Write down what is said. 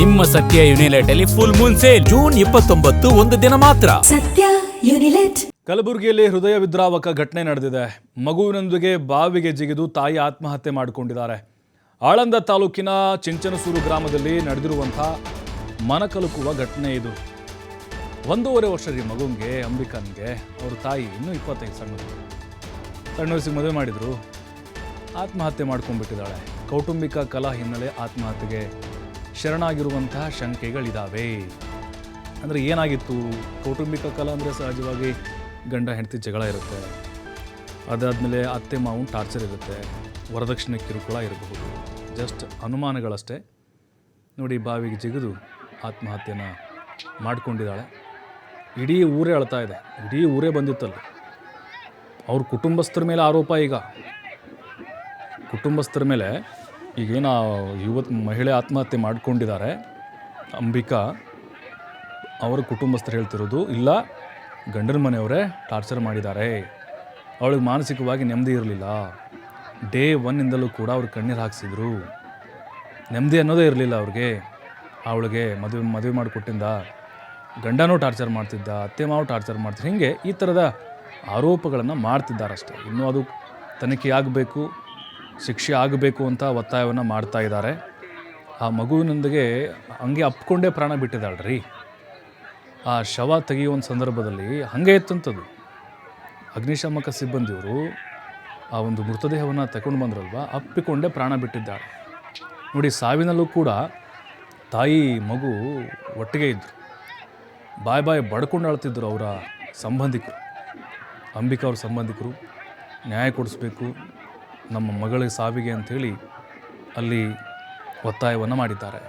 ನಿಮ್ಮ ಸತ್ಯ ಯುನಿಲೆಟ್ ಅಲ್ಲಿ ಫುಲ್ ಮೂನ್ ಸೇಲ್ ಜೂನ್ 29 ಒಂದು ದಿನ ಮಾತ್ರ. ಸತ್ಯ ಯುನಿಲೆಟ್. ಕಲಬುರಗಿಯಲ್ಲಿ ಹೃದಯ ವಿದ್ರಾವಕ ಘಟನೆ ನಡೆದಿದೆ. ಮಗುವಿನೊಂದಿಗೆ ಬಾವಿಗೆ ಜಿಗಿದು ತಾಯಿ ಆತ್ಮಹತ್ಯೆ ಮಾಡಿಕೊಂಡಿದ್ದಾರೆ. ಆಳಂದ ತಾಲೂಕಿನ ಚಿಂಚನಸೂರು ಗ್ರಾಮದಲ್ಲಿ ನಡೆದಿರುವಂತಹ ಮನಕಲುಕುವ ಘಟನೆ ಇದು. 1.5 ವರ್ಷದ ಮಗುವಿಗೆ ಅಂಬಿಕಾನ್ಗೆ ಅವ್ರ ತಾಯಿ ಇನ್ನೂ 25 ಸಣ್ಣ ವಯಸ್ಸಿಗೆ ಮದುವೆ ಮಾಡಿದ್ರು. ಆತ್ಮಹತ್ಯೆ ಮಾಡ್ಕೊಂಡ್ಬಿಟ್ಟಿದ್ದಾಳೆ. ಕೌಟುಂಬಿಕ ಕಲಹ ಹಿನ್ನೆಲೆ ಆತ್ಮಹತ್ಯೆಗೆ ಶರಣಾಗಿರುವಂತಹ ಶಂಕೆಗಳಿದ್ದಾವೆ. ಅಂದರೆ ಏನಾಗಿತ್ತು? ಕೌಟುಂಬಿಕ ಕಲಹ ಅಂದರೆ ಸಹಜವಾಗಿ ಗಂಡ ಹೆಂಡತಿ ಜಗಳ ಇರುತ್ತೆ, ಅದಾದಮೇಲೆ ಅತ್ತೆ ಮಾವು ಟಾರ್ಚರ್ ಇರುತ್ತೆ, ವರದಕ್ಷಿಣೆ ಕಿರುಕುಳ ಇರಬಹುದು. ಜಸ್ಟ್ ಅನುಮಾನಗಳಷ್ಟೇ. ನೋಡಿ, ಬಾವಿಗೆ ಜಿಗಿದು ಆತ್ಮಹತ್ಯೆನ ಮಾಡ್ಕೊಂಡಿದ್ದಾಳೆ. ಇಡೀ ಊರೇ ಅಳ್ತಾ ಇದೆ. ಇಡೀ ಊರೇ ಬಂದಿತ್ತಲ್ಲಿ. ಅವ್ರ ಕುಟುಂಬಸ್ಥರ ಮೇಲೆ ಆರೋಪ. ಈಗ ಕುಟುಂಬಸ್ಥರ ಮೇಲೆ ಈಗೇನು ಮಹಿಳೆ ಆತ್ಮಹತ್ಯೆ ಮಾಡ್ಕೊಂಡಿದ್ದಾರೆ ಅಂಬಿಕಾ, ಅವರ ಕುಟುಂಬಸ್ಥರು ಹೇಳ್ತಿರೋದು, ಇಲ್ಲ ಗಂಡನ ಮನೆಯವರೇ ಟಾರ್ಚರ್ ಮಾಡಿದ್ದಾರೆ, ಅವಳಿಗೆ ಮಾನಸಿಕವಾಗಿ ನೆಮ್ಮದಿ ಇರಲಿಲ್ಲ, ಡೇ 1ಇಂದಲೂ ಕೂಡ ಅವ್ರು ಕಣ್ಣೀರು ಹಾಕ್ಸಿದ್ರು, ನೆಮ್ಮದಿ ಅನ್ನೋದೇ ಇರಲಿಲ್ಲ ಅವ್ರಿಗೆ, ಅವಳಿಗೆ ಮದುವೆ ಮಾಡಿಕೊಟ್ಟಿಂದ ಗಂಡನೂ ಟಾರ್ಚರ್ ಮಾಡ್ತಿದ್ದ, ಅತ್ತೆ ಮಾವು ಟಾರ್ಚರ್ ಮಾಡ್ತಿದ್ರು, ಹೀಗೆ ಈ ಥರದ ಆರೋಪಗಳನ್ನು ಮಾಡ್ತಿದ್ದಾರಷ್ಟೇ. ಇನ್ನೂ ಅದು ತನಿಖೆ ಆಗಬೇಕು, ಶಿಕ್ಷೆ ಆಗಬೇಕು ಅಂತ ಒತ್ತಾಯವನ್ನು ಮಾಡ್ತಾ ಇದ್ದಾರೆ. ಆ ಮಗುವಿನೊಂದಿಗೆ ಹಂಗೆ ಅಪ್ಕೊಂಡೇ ಪ್ರಾಣ ಬಿಟ್ಟಿದ್ದಾಳ್ರಿ. ಆ ಶವ ತೆಗೆಯುವ ಒಂದು ಸಂದರ್ಭದಲ್ಲಿ ಹಾಗೆ ಇತ್ತಂಥದ್ದು. ಅಗ್ನಿಶಾಮಕ ಸಿಬ್ಬಂದಿಯವರು ಆ ಒಂದು ಮೃತದೇಹವನ್ನು ತಗೊಂಡು ಬಂದ್ರಲ್ವ, ಅಪ್ಪಿಕೊಂಡೇ ಪ್ರಾಣ ಬಿಟ್ಟಿದ್ದಾಳೆ. ನೋಡಿ, ಸಾವಿನಲ್ಲೂ ಕೂಡ ತಾಯಿ ಮಗು ಒಟ್ಟಿಗೆ ಇದ್ದರು. ಬಾಯ್ ಬಡ್ಕೊಂಡು ಅಳ್ತಿದ್ರು ಅವರ ಸಂಬಂಧಿಕರು. ಅಂಬಿಕಾ ಅವ್ರ ಸಂಬಂಧಿಕರು ನ್ಯಾಯ ಕೊಡಿಸ್ಬೇಕು ನಮ್ಮ ಮಗಳ ಸಾವಿಗೆ ಅಂಥೇಳಿ ಅಲ್ಲಿ ಒತ್ತಾಯವನ್ನು ಮಾಡಿದ್ದಾರೆ.